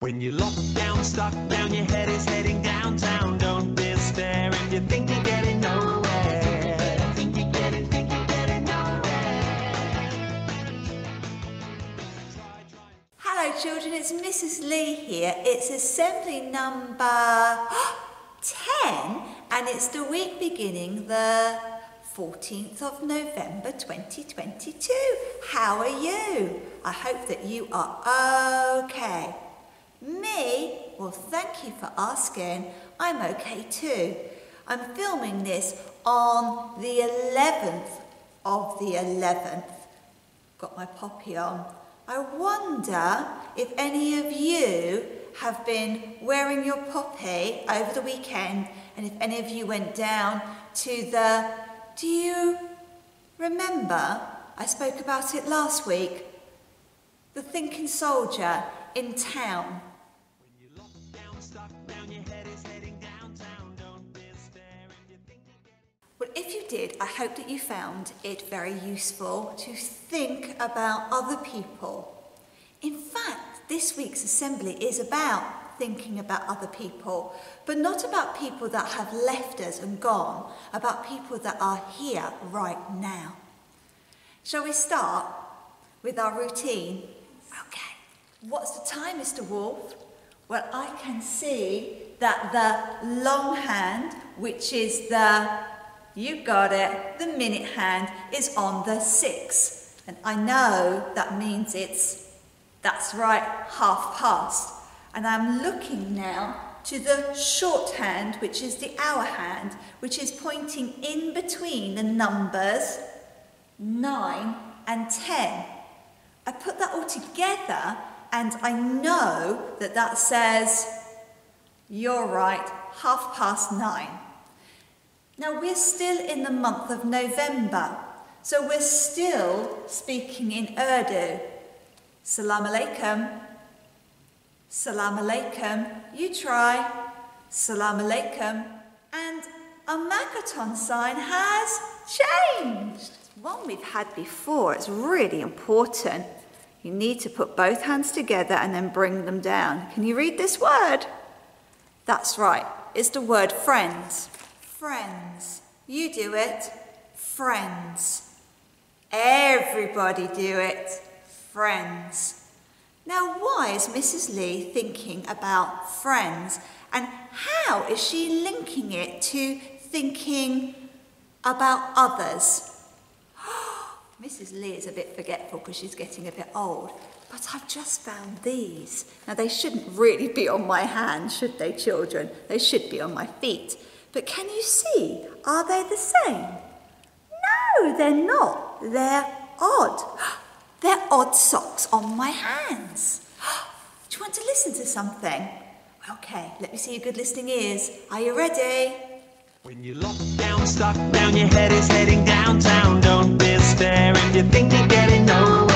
When you're locked down, stuck down, your head is heading downtown. Don't despair if you think you're getting nowhere. Think you're getting nowhere. Hello children, it's Mrs. Lee here. It's assembly number 10 and it's the week beginning the 14th of November 2022. How are you? I hope that you are okay. Me? Well, thank you for asking. I'm okay too. I'm filming this on the 11th of the 11th. Got my poppy on. I wonder if any of you have been wearing your poppy over the weekend and if any of you went down to the... Do you remember? I spoke about it last week. The Thinking Soldier in town. Well, if you did, I hope that you found it very useful to think about other people. In fact, this week's assembly is about thinking about other people, but not about people that have left us and gone, about people that are here right now. Shall we start with our routine? Okay. What's the time, Mr. Wolf? Well, I can see that the long hand, which is the, you got it, the minute hand, is on the 6. And I know that means that's right, past. And I'm looking now to the short hand, which is the hour hand, which is pointing in between the numbers 9 and 10. I put that all together and I know that that says, you're right, 9:30. Now we're still in the month of November, so we're still speaking in Urdu. Salam alaikum. Salam alaikum. You try. Salam alaikum. And our Magaton sign has changed. One we've had before. It's really important. You need to put both hands together and then bring them down. Can you read this word? That's right. It's the word friends. Friends. You do it. Friends. Everybody do it. Friends. Now, why is Mrs. Lee thinking about friends? And how is she linking it to thinking about others? Mrs. Lee is a bit forgetful because she's getting a bit old. But I've just found these. Now, they shouldn't really be on my hands, should they, children? They should be on my feet. But can you see? Are they the same? No, they're not. They're odd. They're odd socks on my hands. Do you want to listen to something? Okay, let me see your good listening ears. Are you ready? When you're locked down, stuck down, your head is heading downtown. Don't despair if you think you're getting nowhere.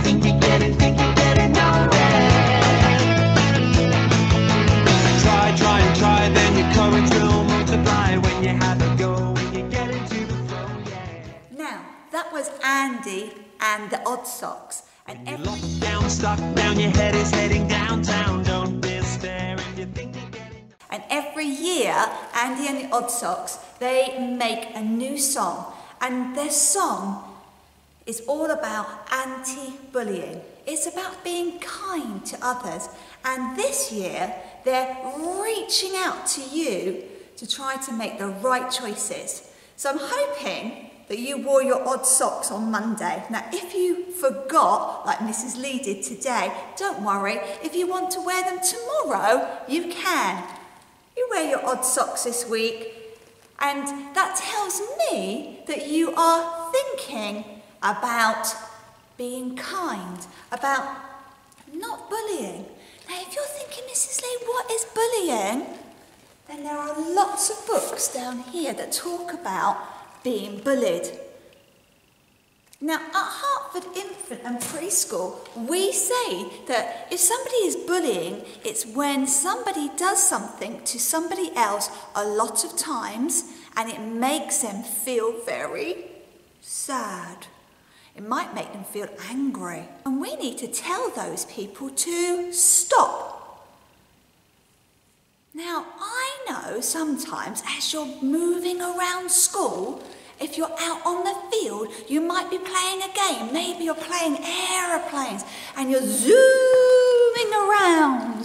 Think you're getting nowhere. Try, then your courage will multiply. When you have a go, when you get into the flow, yeah. Now, that was Andy and the odd socks. And when you're locked down, stuck down, your head is heading downtown. Don't despair if you think you're getting... And every year, Andy and the Odd Socks, they make a new song. And their song is all about anti-bullying. It's about being kind to others. And this year, they're reaching out to you to try to make the right choices. So I'm hoping that you wore your odd socks on Monday. Now, if you forgot, like Mrs. Lee did today, don't worry. If you want to wear them tomorrow, you can. You wear your odd socks this week, and that tells me that you are thinking about being kind, about not bullying. Now, if you're thinking, Mrs. Lee, what is bullying? Then there are lots of books down here that talk about being bullied. Now, at Hartford Infant and Preschool, we say that if somebody is bullying, it's when somebody does something to somebody else a lot of times and it makes them feel very sad. It might make them feel angry. And we need to tell those people to stop know sometimes as you're moving around school, if you're out on the field, you might be playing a game. Maybe you're playing aeroplanes and you're zooming around.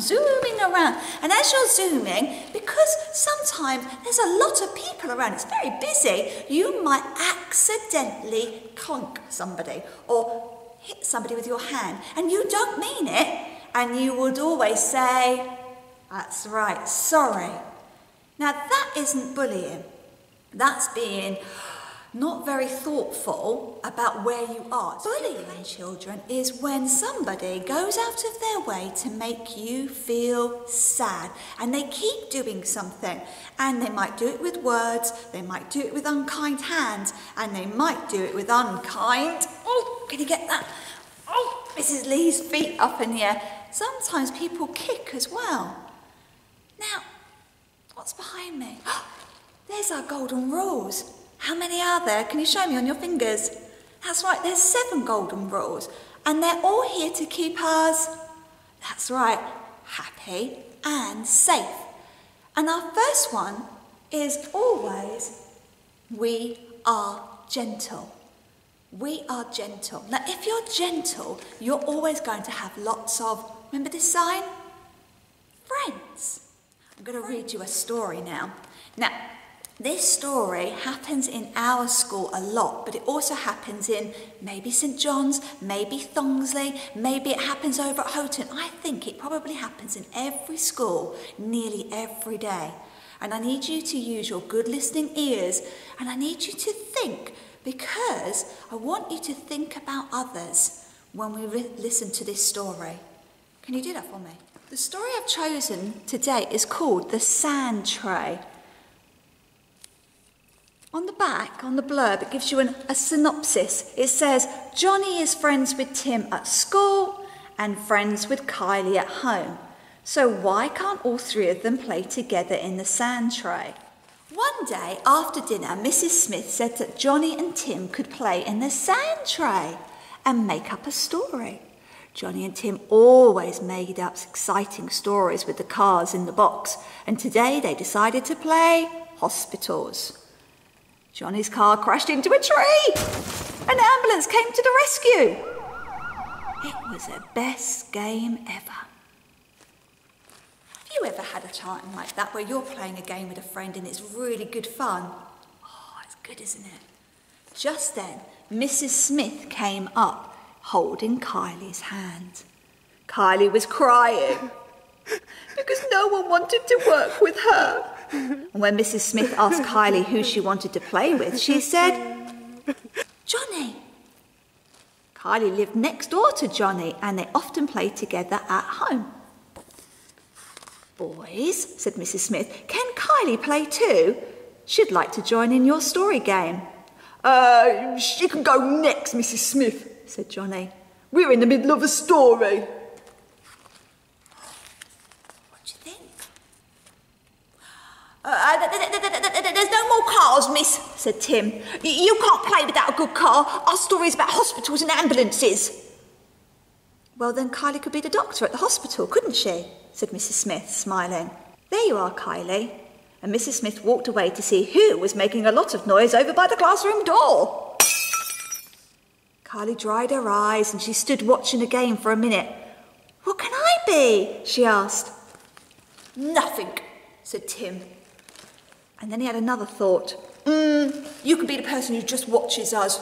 And as you're zooming, because sometimes there's a lot of people around, it's very busy, you might accidentally clunk somebody or hit somebody with your hand and you don't mean it, and you would always say, "That's right, sorry." Now that isn't bullying. That's being not very thoughtful about where you are. Bullying children is when somebody goes out of their way to make you feel sad, and they keep doing something, and they might do it with words, they might do it with unkind hands, and they might do it with unkind, oh, can you get that? Oh, Mrs. Lee's feet up in the air. Sometimes people kick as well. Now, what's behind me? There's our golden rules. How many are there? Can you show me on your fingers? That's right, there's 7 golden rules, and they're all here to keep us, that's right, happy and safe. And our first one is always, we are gentle. We are gentle. Now, if you're gentle, you're always going to have lots of, remember this sign? Friends. I'm going to read you a story now. Now, this story happens in our school a lot, but it also happens in maybe St John's, maybe Thongsley, maybe it happens over at Houghton. I think it probably happens in every school, nearly every day. And I need you to use your good listening ears, and I need you to think, because I want you to think about others when we listen to this story. Can you do that for me? The story I've chosen today is called The Sand Tray. On the back, on the blurb, it gives you a synopsis. It says, Johnny is friends with Tim at school and friends with Kylie at home. So why can't all 3 of them play together in the sand tray? One day after dinner, Mrs. Smith said that Johnny and Tim could play in the sand tray and make up a story. Johnny and Tim always made up exciting stories with the cars in the box, and today they decided to play hospitals. Johnny's car crashed into a tree. An ambulance came to the rescue. It was the best game ever. Have you ever had a time like that where you're playing a game with a friend and it's really good fun? Oh, it's good, isn't it? Just then, Mrs. Smith came up, holding Kylie's hand. Kylie was crying because no one wanted to work with her. And when Mrs. Smith asked Kylie who she wanted to play with, she said, Johnny. Kylie lived next door to Johnny, and they often played together at home. Boys, said Mrs. Smith, can Kylie play too? She'd like to join in your story game. She can go next, Mrs. Smith, said Johnny. We're in the middle of a story. There's no more cars, miss, said Tim. You can't play without a good car. Our story's about hospitals and ambulances. Well, then Kylie could be the doctor at the hospital, couldn't she? Said Mrs. Smith, smiling. There you are, Kylie. And Mrs. Smith walked away to see who was making a lot of noise over by the classroom door. Kylie dried her eyes and she stood watching the game for a minute. What can I be? She asked. Nothing, said Tim. And then he had another thought. You could be the person who just watches us.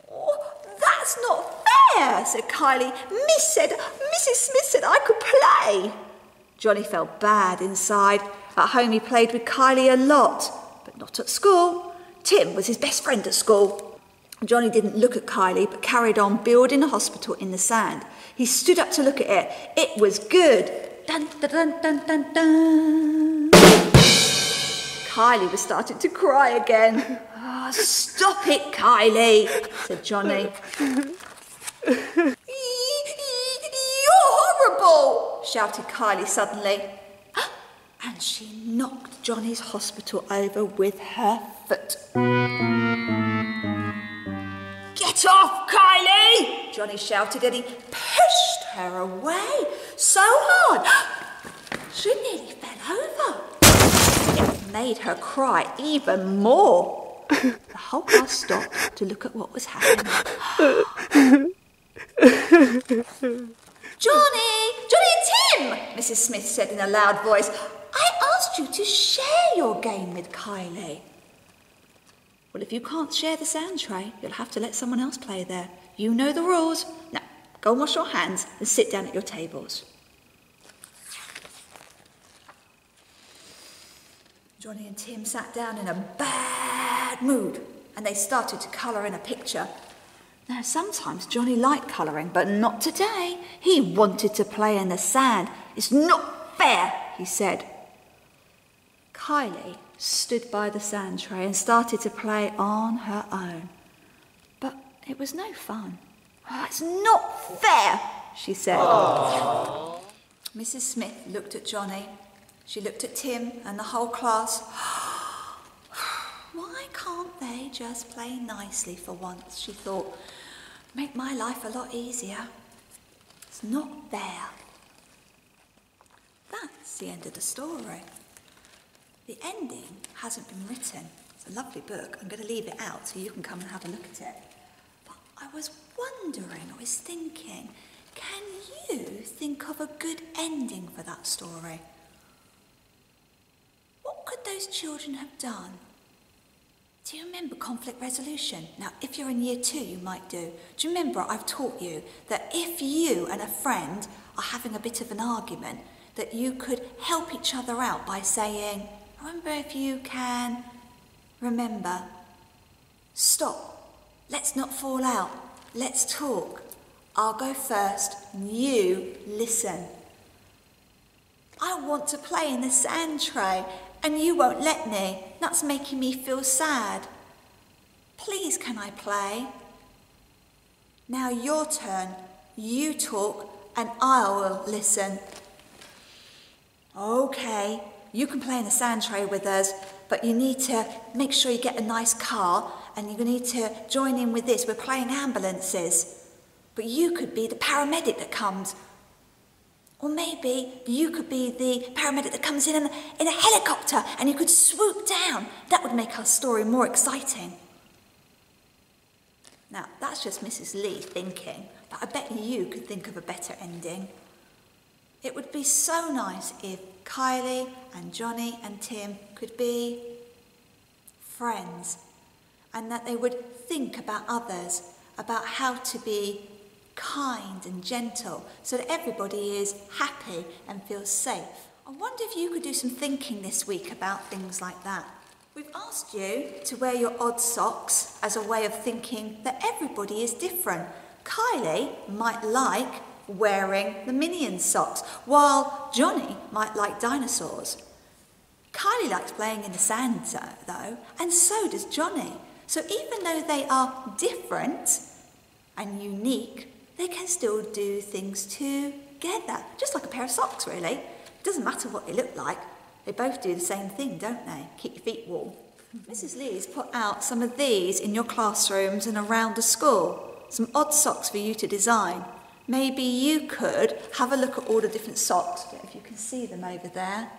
Oh, that's not fair, said Kylie. Mrs. Smith said I could play. Johnny felt bad inside. At home he played with Kylie a lot, but not at school. Tim was his best friend at school. Johnny didn't look at Kylie, but carried on building a hospital in the sand. He stood up to look at it. It was good. Dun, dun, dun, dun, dun, dun. Kylie was starting to cry again. Oh, stop it, Kylie, said Johnny. You're horrible, shouted Kylie suddenly. And she knocked Johnny's hospital over with her foot. Get off, Kylie, Johnny shouted, and he pushed her away so hard. Shouldn't he made her cry even more. The whole class stopped to look at what was happening. Johnny and Tim, Mrs. Smith said in a loud voice. I asked you to share your game with Kylie. Well, if you can't share the sand tray, you'll have to let someone else play there. You know the rules. Now, go and wash your hands and sit down at your tables. Johnny and Tim sat down in a bad mood and they started to colour in a picture. Now, sometimes Johnny liked colouring, but not today. He wanted to play in the sand. It's not fair, he said. Kylie stood by the sand tray and started to play on her own. But it was no fun. Oh, it's not fair, she said. Aww. Mrs. Smith looked at Johnny. She looked at Tim and the whole class. Why can't they just play nicely for once, she thought. Make my life a lot easier. It's not fair. That's the end of the story. The ending hasn't been written. It's a lovely book. I'm going to leave it out so you can come and have a look at it. But I was thinking, can you think of a good ending for that story? What could those children have done? Do you remember conflict resolution? Now, if you're in year 2, you might do. Do you remember I've taught you that if you and a friend are having a bit of an argument, that you could help each other out by saying, I wonder if you can remember, stop, let's not fall out, let's talk. I'll go first, you listen. I want to play in the sand tray and you won't let me. That's making me feel sad. Please, can I play? Now your turn. You talk and I will listen. Okay, you can play in the sand tray with us, but you need to make sure you get a nice car and you need to join in with this. We're playing ambulances, but you could be the paramedic that comes. Or maybe you could be the paramedic that comes in a helicopter and you could swoop down. That would make our story more exciting. Now, that's just Mrs. Lee thinking, but I bet you could think of a better ending. It would be so nice if Kylie and Johnny and Tim could be friends and that they would think about others, about how to be kind and gentle so that everybody is happy and feels safe. I wonder if you could do some thinking this week about things like that. We've asked you to wear your odd socks as a way of thinking that everybody is different. Kylie might like wearing the Minion socks, while Johnny might like dinosaurs. Kylie likes playing in the sand though, and so does Johnny. So even though they are different and unique, they can still do things together, just like a pair of socks, really. It doesn't matter what they look like. They both do the same thing, don't they? Keep your feet warm. Mrs. Lee's put out some of these in your classrooms and around the school. Some odd socks for you to design. Maybe you could have a look at all the different socks, if you can see them over there.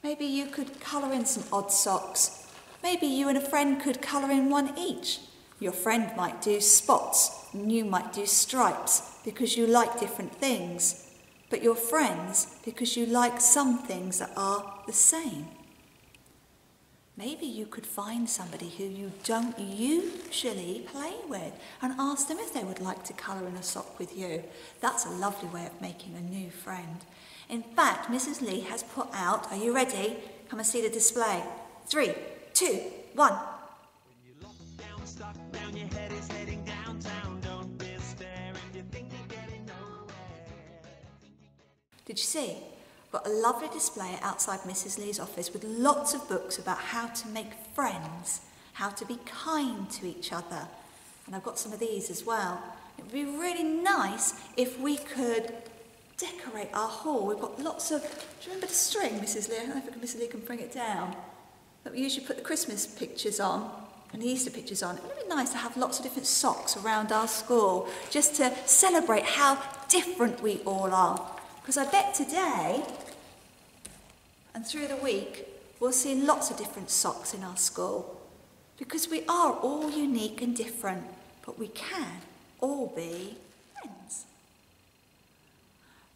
Maybe you could colour in some odd socks. Maybe you and a friend could colour in one each. Your friend might do spots and you might do stripes because you like different things, but you're friends because you like some things that are the same. Maybe you could find somebody who you don't usually play with and ask them if they would like to colour in a sock with you. That's a lovely way of making a new friend. In fact, Mrs. Lee has put out, are you ready? Come and see the display. 3, 2, 1. Your head is heading downtown. Don't despair if you think you're getting nowhere. Did you see? Got a lovely display outside Mrs. Lee's office with lots of books about how to make friends, how to be kind to each other. And I've got some of these as well. It would be really nice if we could decorate our hall. We've got lots of, do you remember the string, Mrs. Lee? I don't know if Mrs. Lee can bring it down. That we usually put the Christmas pictures on and the Easter pictures on. It would be nice to have lots of different socks around our school just to celebrate how different we all are. Because I bet today and through the week we'll see lots of different socks in our school, because we are all unique and different, but we can all be friends.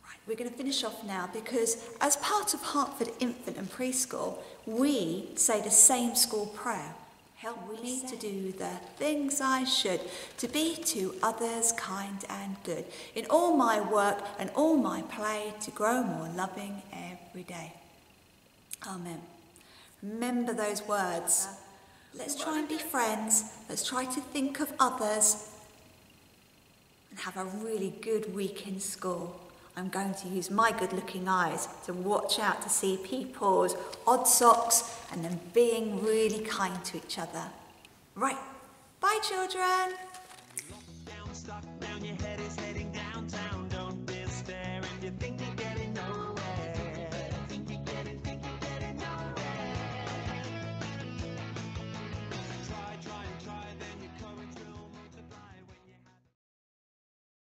Right, we're going to finish off now because as part of Hertford Infant and Preschool, we say the same school prayer. Help me to do the things I should, to be to others kind and good, in all my work and all my play, to grow more loving every day. Amen. Remember those words. Let's try and be friends. Let's try to think of others and have a really good week in school. I'm going to use my good-looking eyes to watch out to see people's odd socks and them being really kind to each other. Right, bye children.